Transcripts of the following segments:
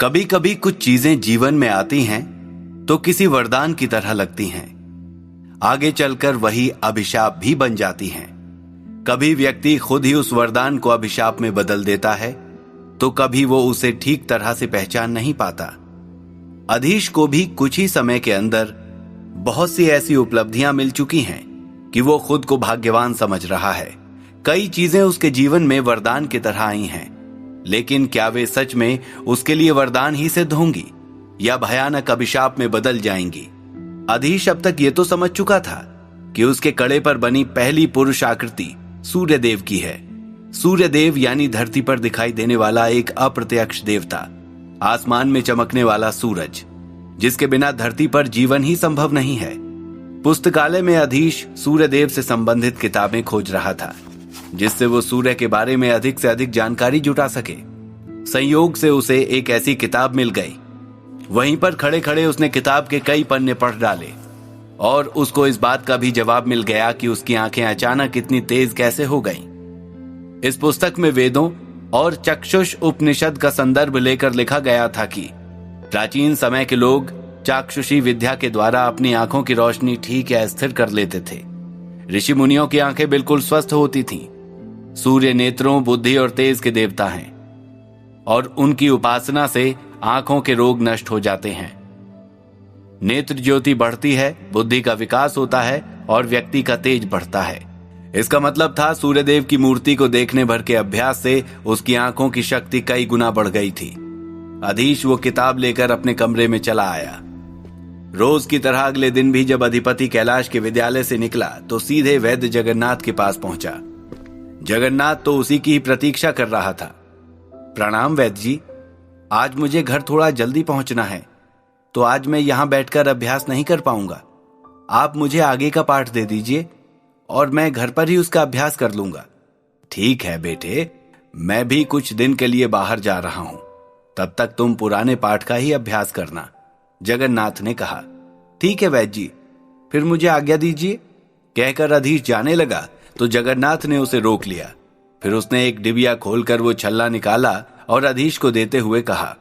कभी कभी कुछ चीजें जीवन में आती हैं तो किसी वरदान की तरह लगती हैं। आगे चलकर वही अभिशाप भी बन जाती हैं। कभी व्यक्ति खुद ही उस वरदान को अभिशाप में बदल देता है तो कभी वो उसे ठीक तरह से पहचान नहीं पाता। अधीश को भी कुछ ही समय के अंदर बहुत सी ऐसी उपलब्धियां मिल चुकी हैं कि वो खुद को भाग्यवान समझ रहा है। कई चीजें उसके जीवन में वरदान की तरह आई हैं, लेकिन क्या वे सच में उसके लिए वरदान ही सिद्ध होंगी या भयानक अभिशाप में बदल जाएंगी? अधीश अब तक ये तो समझ चुका था कि उसके कड़े पर बनी पहली पुरुष आकृति सूर्यदेव की है। सूर्यदेव यानी धरती पर दिखाई देने वाला एक अप्रत्यक्ष देवता, आसमान में चमकने वाला सूरज, जिसके बिना धरती पर जीवन ही संभव नहीं है। पुस्तकालय में अधीश सूर्यदेव से संबंधित किताबें खोज रहा था, जिससे वो सूर्य के बारे में अधिक से अधिक जानकारी जुटा सके। संयोग से उसे एक ऐसी किताब मिल गई। वहीं पर खड़े खड़े उसने किताब के कई पन्ने पढ़ डाले और उसको इस बात का भी जवाब मिल गया कि उसकी आंखें अचानक इतनी तेज कैसे हो गईं। इस पुस्तक में वेदों और चक्षुष उपनिषद का संदर्भ लेकर लिखा गया था कि प्राचीन समय के लोग चाक्षुषी विद्या के द्वारा अपनी आंखों की रोशनी ठीक या स्थिर कर लेते थे। ऋषि मुनियों की आंखें बिल्कुल स्वस्थ होती थीं। सूर्य नेत्रों, बुद्धि और तेज के देवता हैं और उनकी उपासना से आंखों के रोग नष्ट हो जाते हैं। नेत्र ज्योति बढ़ती है, बुद्धि का विकास होता है और व्यक्ति का तेज बढ़ता है। इसका मतलब था सूर्यदेव की मूर्ति को देखने भर के अभ्यास से उसकी आंखों की शक्ति कई गुना बढ़ गई थी। अधीश वो किताब लेकर अपने कमरे में चला आया। रोज की तरह अगले दिन भी जब अधिपति कैलाश के विद्यालय से निकला तो सीधे वैद्य जगन्नाथ के पास पहुंचा। जगन्नाथ तो उसी की ही प्रतीक्षा कर रहा था। प्रणाम वैद्य जी, आज मुझे घर थोड़ा जल्दी पहुंचना है, तो आज मैं यहां बैठकर अभ्यास नहीं कर पाऊंगा। आप मुझे आगे का पाठ दे दीजिए और मैं घर पर ही उसका अभ्यास कर लूंगा। ठीक है बेटे, मैं भी कुछ दिन के लिए बाहर जा रहा हूं, तब तक तुम पुराने पाठ का ही अभ्यास करना, जगन्नाथ ने कहा। ठीक है वैद्य जी, फिर मुझे आज्ञा दीजिए, कहकर अधीश जाने लगा तो जगन्नाथ ने उसे रोक लिया। फिर उसने एक डिबिया खोलकर वो छल्ला निकाला और अधीश को देते हुए कहा,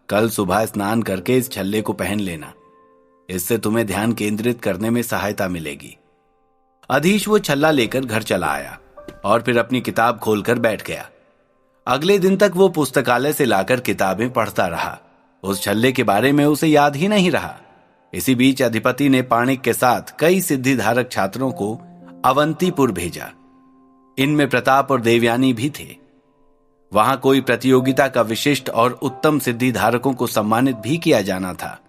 कल सुबह स्नान करके इस छल्ले को पहन लेना, इससे तुम्हें ध्यान केंद्रित करने में सहायता मिलेगी। अधीश वो छल्ला लेकर घर चला आया और फिर अपनी किताब खोलकर बैठ गया। अगले दिन तक वो पुस्तकालय से लाकर किताबें पढ़ता रहा। उस छल्ले के बारे में उसे याद ही नहीं रहा। इसी बीच अधिपति ने पाणिक के साथ कई सिद्धिधारक छात्रों को अवंतीपुर भेजा। इनमें प्रताप और देवयानी भी थे। वहां कोई प्रतियोगिता का विशिष्ट और उत्तम सिद्धिधारकों को सम्मानित भी किया जाना था।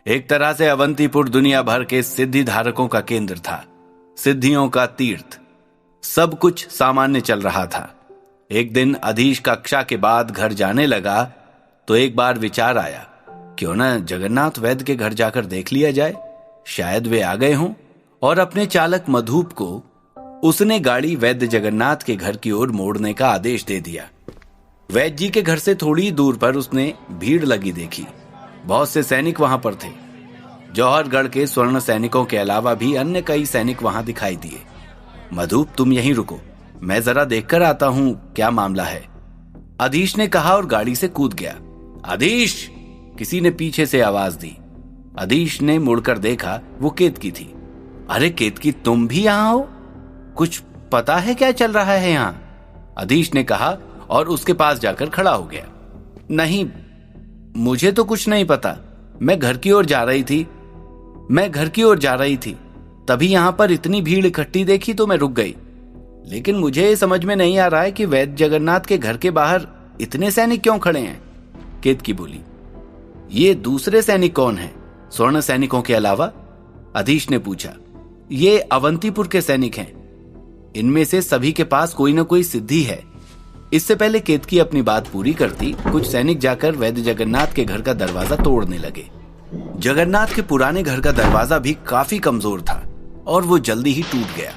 एक तरह से अवंतीपुर दुनिया भर के सिद्धिधारकों का केंद्र था, सिद्धियों का तीर्थ। सब कुछ सामान्य चल रहा था। एक दिन अधीश कक्षा के बाद घर जाने लगा तो एक बार विचार आया, क्यों ना जगन्नाथ वैद्य के घर जाकर देख लिया जाए, शायद वे आ गए हों। और अपने चालक मधुप को उसने गाड़ी वैद्य जगन्नाथ के घर की ओर मोड़ने का आदेश दे दिया। वैद्य जी के घर से थोड़ी दूर पर उसने भीड़ लगी देखी। बहुत से सैनिक वहां पर थे। जौहरगढ़ के स्वर्ण सैनिकों के अलावा भी अन्य कई सैनिक वहां दिखाई दिए। मधुप, तुम यहीं रुको, मैं जरा देखकर आता हूं क्या मामला है, अधीश ने कहा और गाड़ी से कूद गया। अधीश, किसी ने पीछे से आवाज दी। अधीश ने मुड़कर देखा, वो केतकी थी। अरे केतकी, तुम भी यहां हो? कुछ पता है क्या चल रहा है यहां? अधीश ने कहा और उसके पास जाकर खड़ा हो गया। नहीं, मुझे तो कुछ नहीं पता। मैं घर की ओर जा रही थी, तभी यहां पर इतनी भीड़ इकट्ठी देखी तो मैं रुक गई। लेकिन मुझे ये समझ में नहीं आ रहा है कि वैद्य जगन्नाथ के घर के बाहर इतने सैनिक क्यों खड़े हैं? केतकी बोली। ये दूसरे सैनिक कौन हैं, स्वर्ण सैनिकों के अलावा? अधीश ने पूछा। ये अवंतीपुर के सैनिक हैं। इनमें से सभी के पास कोई ना कोई सिद्धि है। इससे पहले केतकी अपनी बात पूरी करती, कुछ सैनिक जाकर वैद्य जगन्नाथ के घर का दरवाजा तोड़ने लगे। जगन्नाथ के पुराने घर का दरवाजा भी काफी कमजोर था और वो जल्दी ही टूट गया।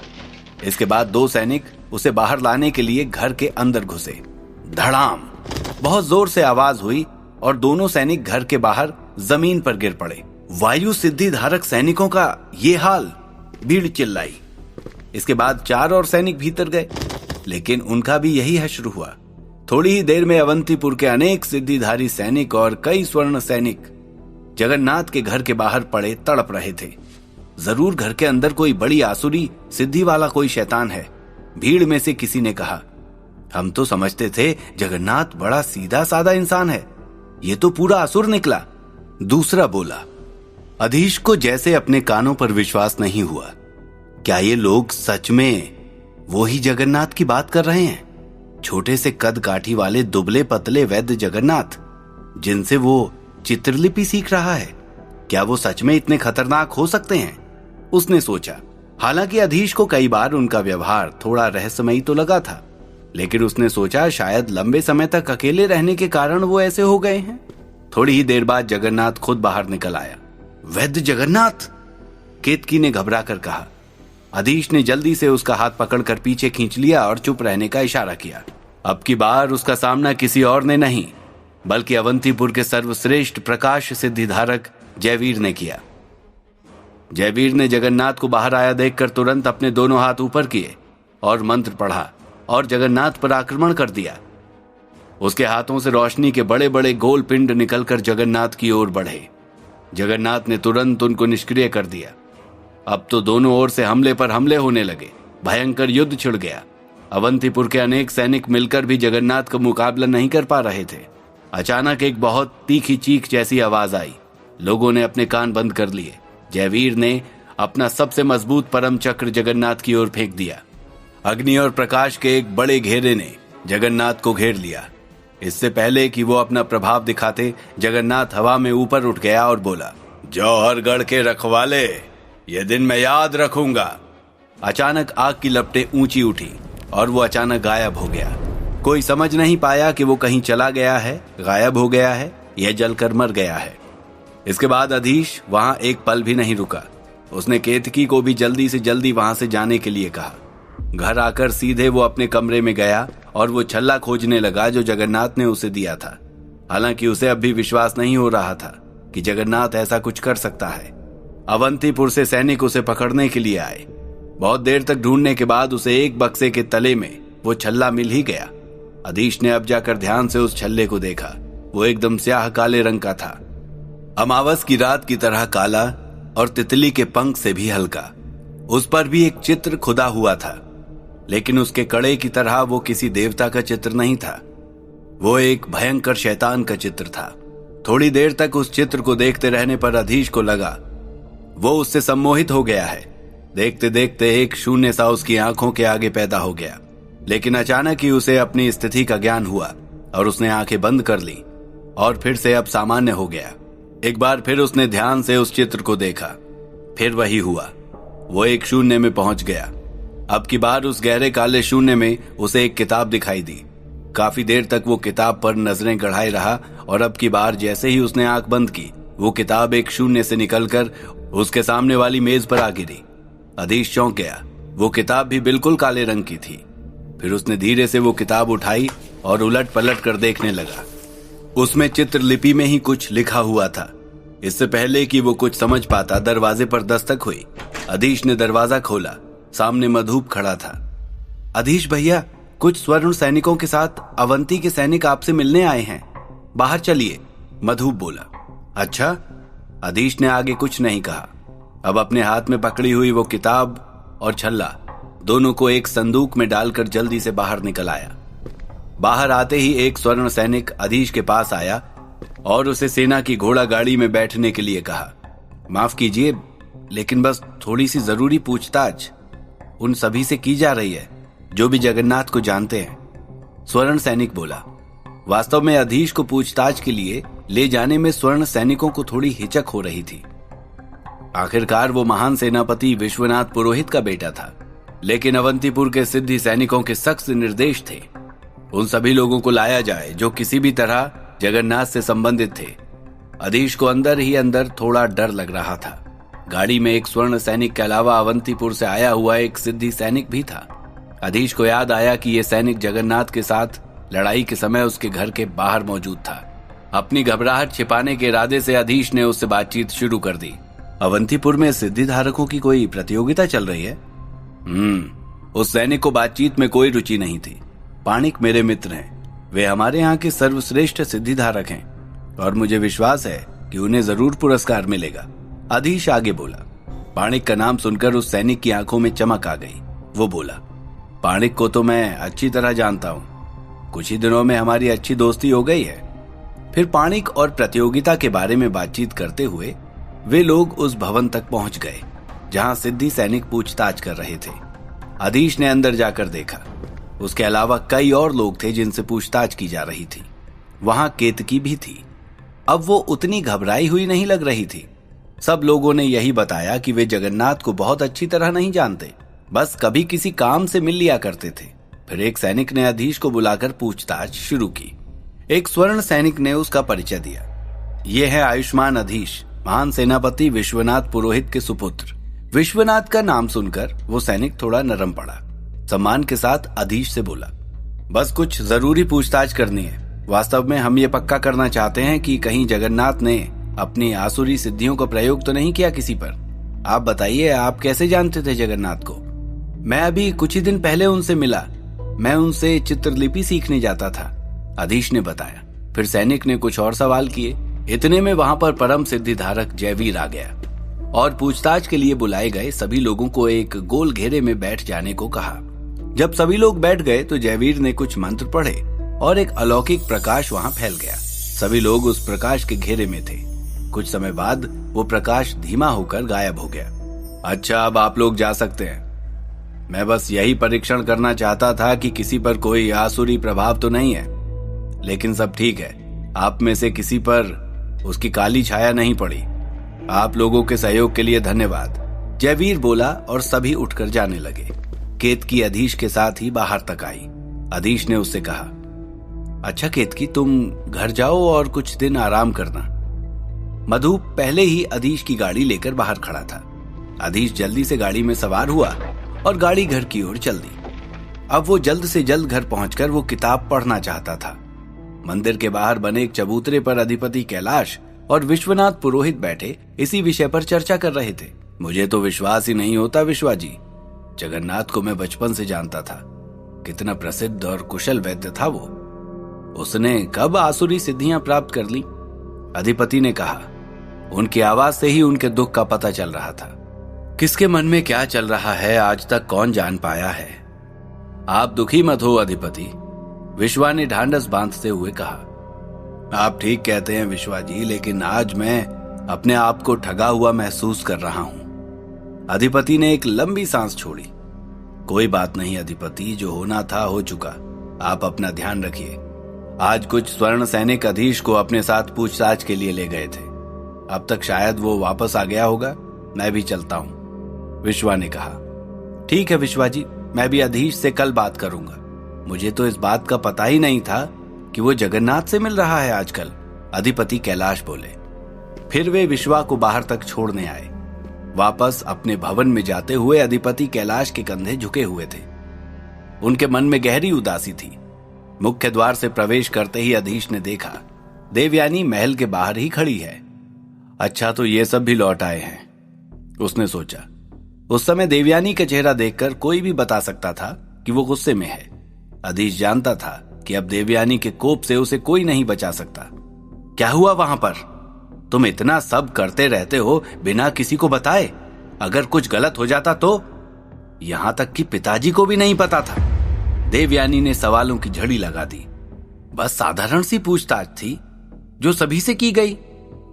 इसके बाद दो सैनिक उसे बाहर लाने के लिए घर के अंदर घुसे। धड़ाम, बहुत जोर से आवाज हुई और दोनों सैनिक घर के बाहर जमीन पर गिर पड़े। वायु सिद्धिधारक सैनिकों का ये हाल, भीड़ चिल्लाई। इसके बाद 4 और सैनिक भीतर गए, लेकिन उनका भी यही हश्र हुआ। थोड़ी ही देर में अवंतीपुर के अनेक सिद्धिधारी सैनिक और कई स्वर्ण सैनिक जगन्नाथ के घर के बाहर पड़े तड़प रहे थे। जरूर घर के अंदर कोई बड़ी आसुरी सिद्धि वाला कोई शैतान है, भीड़ में से किसी ने कहा। हम तो समझते थे जगन्नाथ बड़ा सीधा साधा इंसान है, ये तो पूरा असुर निकला। दूसरा बोला। अधीश को जैसे अपने कानों पर विश्वास नहीं हुआ। क्या ये लोग सच में वो ही जगन्नाथ की बात कर रहे हैं? छोटे से कद काठी वाले दुबले पतले वैद्य जगन्नाथ, जिनसे वो चित्रलिपि सीख रहा है, क्या वो सच में इतने खतरनाक हो सकते हैं? उसने सोचा। हालांकि अधीश को कई बार उनका व्यवहार थोड़ा रहस्यमयी तो लगा था, लेकिन उसने सोचा शायद लंबे समय तक अकेले रहने के कारण वो ऐसे हो गए हैं। थोड़ी ही देर बाद जगन्नाथ खुद बाहर निकल आया। वैद्य जगन्नाथ, केतकी ने घबरा कर कहा। अधीश ने जल्दी से उसका हाथ पकड़कर पीछे खींच लिया और चुप रहने का इशारा किया। अब की बार उसका सामना किसी और ने नहीं बल्कि अवंतीपुर के सर्वश्रेष्ठ प्रकाश सिद्धिधारक जयवीर ने किया। जयवीर ने जगन्नाथ को बाहर आया देखकर तुरंत अपने दोनों हाथ ऊपर किए और मंत्र पढ़ा और जगन्नाथ पर आक्रमण कर दिया। उसके हाथों से रोशनी के बड़े बड़े गोल पिंड निकलकर जगन्नाथ की ओर बढ़े। जगन्नाथ ने तुरंत उनको निष्क्रिय कर दिया। अब तो दोनों ओर से हमले पर हमले होने लगे। भयंकर युद्ध छिड़ गया। अवंतीपुर के अनेक सैनिक मिलकर भी जगन्नाथ का मुकाबला नहीं कर पा रहे थे। अचानक एक बहुत तीखी चीख जैसी आवाज आई। लोगों ने अपने कान बंद कर लिए। जयवीर ने अपना सबसे मजबूत परम चक्र जगन्नाथ की ओर फेंक दिया। अग्नि और प्रकाश के एक बड़े घेरे ने जगन्नाथ को घेर लिया। इससे पहले कि वो अपना प्रभाव दिखाते, जगन्नाथ हवा में ऊपर उठ गया और बोला, जौहरगढ़ के रखवाले, ये दिन मैं याद रखूंगा। अचानक आग की लपटें ऊंची उठी और वो अचानक गायब हो गया। कोई समझ नहीं पाया कि वो कहीं चला गया है, गायब हो गया है या जलकर मर गया है। इसके बाद अधीश वहां एक पल भी नहीं रुका। उसने केतकी को भी जल्दी से जल्दी वहां से जाने के लिए कहा। घर आकर सीधे वो अपने कमरे में गया और वो छल्ला खोजने लगा जो जगन्नाथ ने उसे दिया था। हालांकि उसे अब भी विश्वास नहीं हो रहा था कि जगन्नाथ ऐसा कुछ कर सकता है। अवंतीपुर से सैनिक उसे पकड़ने के लिए आए। बहुत देर तक ढूंढने के बाद उसे एक बक्से के तले में वो छल्ला मिल ही गया। अधीश ने अब जाकर ध्यान से उस छल्ले को देखा। वो एकदम स्याह काले रंग का था, अमावस की रात की तरह काला और तितली के पंख से भी हल्का। उस पर भी एक चित्र खुदा हुआ था, लेकिन उसके कड़े की तरह वो किसी देवता का चित्र नहीं था। वो एक भयंकर शैतान का चित्र था। थोड़ी देर तक उस चित्र को देखते रहने पर अधीश को लगा वो उससे सम्मोहित हो गया है। देखते देखते एक शून्य सा उसकी आंखों के आगे पैदा हो गया। लेकिन अचानक ही उसे अपनी स्थिति का ज्ञान हुआ और उसने आंखें बंद कर ली और फिर से अब सामान्य हो गया। एक बार फिर उसने ध्यान से उस चित्र को देखा। फिर वही हुआ, वो एक शून्य में पहुंच गया। अब की बार उस गहरे काले शून्य में उसे एक किताब दिखाई दी। काफी देर तक वो किताब पर नजरें गड़ाए रहा और अब की बार जैसे ही उसने आंख बंद की, वो किताब एक शून्य से निकलकर उसके सामने वाली मेज पर आ गिरी। अधीश चौंक गया। वो किताब भी बिल्कुल काले रंग की थी। फिर उसने धीरे से वो किताब उठाई और उलट पलट कर देखने लगा। उसमें चित्रलिपि में ही कुछ लिखा हुआ था। इससे पहले कि वो कुछ समझ पाता, दरवाजे पर दस्तक हुई। अधीश ने दरवाजा खोला। सामने मधुप खड़ा था। अधीश भैया, कुछ स्वर्ण सैनिकों के साथ अवंती के सैनिक आपसे मिलने आए हैं, बाहर चलिए, मधुप बोला। अच्छा। अधीश ने आगे कुछ नहीं कहा। अब अपने हाथ में पकड़ी हुई वो किताब और छल्ला दोनों को एक संदूक में डालकर जल्दी से बाहर निकल आया। बाहर आते ही एक स्वर्ण सैनिक अधीश के पास आया और उसे सेना की घोड़ा गाड़ी में बैठने के लिए कहा। माफ कीजिए, लेकिन बस थोड़ी सी जरूरी पूछताछ उन सभी से की जा रही है जो भी जगन्नाथ को जानते हैं, स्वर्ण सैनिक बोला। वास्तव में अधीश को पूछताछ के लिए ले जाने में स्वर्ण सैनिकों को थोड़ी हिचक हो रही थी। आखिरकार वो महान सेनापति विश्वनाथ पुरोहित का बेटा था, लेकिन अवंतीपुर के सिद्धि सैनिकों के सख्त निर्देश थे उन सभी लोगों को लाया जाए जो किसी भी तरह जगन्नाथ से संबंधित थे। अधीश को अंदर ही अंदर थोड़ा डर लग रहा था। गाड़ी में एक स्वर्ण सैनिक के अलावा अवंतीपुर से आया हुआ एक सिद्धि सैनिक भी था। अधीश को याद आया कि यह सैनिक जगन्नाथ के साथ लड़ाई के समय उसके घर के बाहर मौजूद था। अपनी घबराहट छिपाने के इरादे से अधीश ने उससे बातचीत शुरू कर दी। अवंतीपुर में सिद्धि धारकों की कोई प्रतियोगिता चल रही है? उस सैनिक को बातचीत में कोई रुचि नहीं थी। पाणिक मेरे मित्र हैं, वे हमारे यहाँ के सर्वश्रेष्ठ सिद्धिधारक हैं और मुझे विश्वास है कि उन्हें जरूर पुरस्कार मिलेगा। अधीश आगे बोला। पाणिक का नाम सुनकर उस सैनिक की आंखों में चमक आ गई। वो बोला, पाणिक को तो मैं अच्छी तरह जानता हूं, कुछ ही दिनों में हमारी अच्छी दोस्ती हो गई है। फिर पाणिक और प्रतियोगिता के बारे में बातचीत करते हुए वे लोग उस भवन तक पहुंच गए जहां सिद्धि सैनिक पूछताछ कर रहे थे। अधीश ने अंदर जाकर देखा, उसके अलावा कई और लोग थे जिनसे पूछताछ की जा रही थी। वहां केतकी भी थी। अब वो उतनी घबराई हुई नहीं लग रही थी। सब लोगों ने यही बताया कि वे जगन्नाथ को बहुत अच्छी तरह नहीं जानते, बस कभी किसी काम से मिल लिया करते थे। फिर एक सैनिक ने अधीश को बुलाकर पूछताछ शुरू की। एक स्वर्ण सैनिक ने उसका परिचय दिया। ये है आयुष्मान अधीश, महान सेनापति विश्वनाथ पुरोहित के सुपुत्र। विश्वनाथ का नाम सुनकर वो सैनिक थोड़ा नरम पड़ा। सम्मान के साथ अधीश से बोला, बस कुछ जरूरी पूछताछ करनी है। वास्तव में हम ये पक्का करना चाहते हैं कि कहीं जगन्नाथ ने अपनी आसुरी सिद्धियों का प्रयोग तो नहीं किया किसी पर। आप बताइए, आप कैसे जानते थे जगन्नाथ को? मैं अभी कुछ ही दिन पहले उनसे मिला। मैं उनसे चित्रलिपि सीखने जाता था, अधीश ने बताया। फिर सैनिक ने कुछ और सवाल किए। इतने में वहां पर परम सिद्धिधारक जयवीर आ गया और पूछताछ के लिए बुलाए गए सभी लोगों को एक गोल घेरे में बैठ जाने को कहा। जब सभी लोग बैठ गए तो जयवीर ने कुछ मंत्र पढ़े और एक अलौकिक प्रकाश वहां फैल गया। सभी लोग उस प्रकाश के घेरे में थे। कुछ समय बाद वो प्रकाश धीमा होकर गायब हो गया। अच्छा, अब आप लोग जा सकते हैं। मैं बस यही परीक्षण करना चाहता था कि किसी पर कोई आसुरी प्रभाव तो नहीं है, लेकिन सब ठीक है। आप में से किसी पर उसकी काली छाया नहीं पड़ी। आप लोगों के सहयोग के लिए धन्यवाद, जयवीर बोला और सभी उठकर जाने लगे। केतकी अधीश के साथ ही बाहर तक आई। अधीश ने उससे कहा, अच्छा केतकी, तुम घर जाओ और कुछ दिन आराम करना। मधु पहले ही अधीश की गाड़ी लेकर बाहर खड़ा था। अधीश जल्दी से गाड़ी में सवार हुआ और गाड़ी घर की ओर चल दी। अब वो जल्द से जल्द घर पहुंचकर वो किताब पढ़ना चाहता था। मंदिर के बाहर बने एक चबूतरे पर अधिपति कैलाश और विश्वनाथ पुरोहित बैठे इसी विषय पर चर्चा कर रहे थे। मुझे तो विश्वास ही नहीं होता विश्वाजी, जगन्नाथ को मैं बचपन से जानता था। कितना प्रसिद्ध और कुशल वैद्य था वो। उसने कब आसुरी सिद्धियां प्राप्त कर ली? अधिपति ने कहा। उनकी आवाज से ही उनके दुख का पता चल रहा था। किसके मन में क्या चल रहा है आज तक कौन जान पाया है। आप दुखी मत हो अधिपति, विश्वा ने ढांढस बांधते हुए कहा। आप ठीक कहते हैं विश्वा जी, लेकिन आज मैं अपने आप को ठगा हुआ महसूस कर रहा हूं। अधिपति ने एक लंबी सांस छोड़ी। कोई बात नहीं अधिपति, जो होना था हो चुका। आप अपना ध्यान रखिए। आज कुछ स्वर्ण सैनिक अधीश को अपने साथ पूछताछ के लिए ले गए थे। अब तक शायद वो वापस आ गया होगा। मैं भी चलता हूं, विश्वा ने कहा। ठीक है विश्वा जी, मैं भी अधीश से कल बात करूंगा। मुझे तो इस बात का पता ही नहीं था कि वो जगन्नाथ से मिल रहा है आजकल, अधिपति कैलाश बोले। फिर वे विश्वा को बाहर तक छोड़ने आए। वापस अपने भवन में जाते हुए अधिपति कैलाश के कंधे झुके हुए थे। उनके मन में गहरी उदासी थी। मुख्य द्वार से प्रवेश करते ही अधीश ने देखा देवयानी महल के बाहर ही खड़ी है। अच्छा, तो ये सब भी लौट आए हैं, उसने सोचा। उस समय देवयानी का चेहरा देखकर कोई भी बता सकता था कि वो गुस्से में है। अधीश जानता था कि अब देवयानी के कोप से उसे कोई नहीं बचा सकता। क्या हुआ वहां पर? तुम इतना सब करते रहते हो बिना किसी को बताए। अगर कुछ गलत हो जाता तो? यहां तक कि पिताजी को भी नहीं पता था। देवयानी ने सवालों की झड़ी लगा दी। बस साधारण सी पूछताछ थी जो सभी से की गई,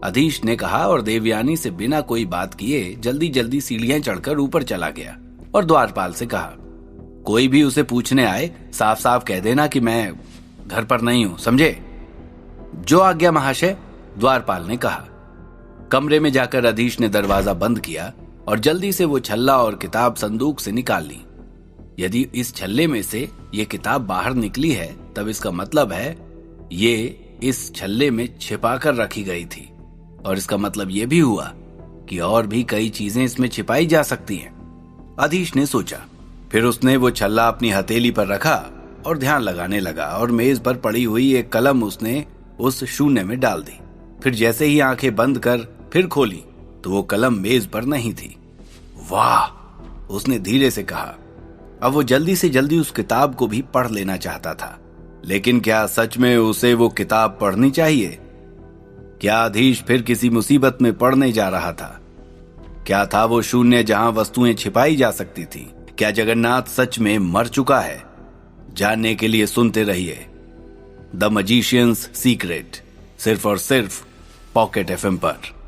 अधीश ने कहा और देवयानी से बिना कोई बात किए जल्दी जल्दी सीढ़ियां चढ़कर ऊपर चला गया और द्वारपाल से कहा, कोई भी उसे पूछने आए साफ साफ कह देना कि मैं घर पर नहीं हूं, समझे? जो आज्ञा महाशय, द्वारपाल ने कहा। कमरे में जाकर अधीश ने दरवाजा बंद किया और जल्दी से वो छल्ला और किताब संदूक से निकाल ली। यदि इस छल्ले में से ये किताब बाहर निकली है तब इसका मतलब है ये इस छल्ले में छिपा कर रखी गई थी, और इसका मतलब ये भी हुआ कि और भी कई चीजें इसमें छिपाई जा सकती हैं, अधीश ने सोचा। फिर उसने वो छल्ला अपनी हथेली पर रखा और ध्यान लगाने लगा और मेज पर पड़ी हुई एक कलम उसने उस शून्य में डाल दी। फिर जैसे ही आंखें बंद कर फिर खोली तो वो कलम मेज पर नहीं थी। वाह, उसने धीरे से कहा। अब वो जल्दी से जल्दी उस किताब को भी पढ़ लेना चाहता था, लेकिन क्या सच में उसे वो किताब पढ़नी चाहिए? क्या अधीश फिर किसी मुसीबत में पड़ने जा रहा था? क्या था वो शून्य जहां वस्तुएं छिपाई जा सकती थी? क्या जगन्नाथ सच में मर चुका है? जानने के लिए सुनते रहिए द मैजिशियंस सीक्रेट, सिर्फ और सिर्फ पॉकेट एफएम पर।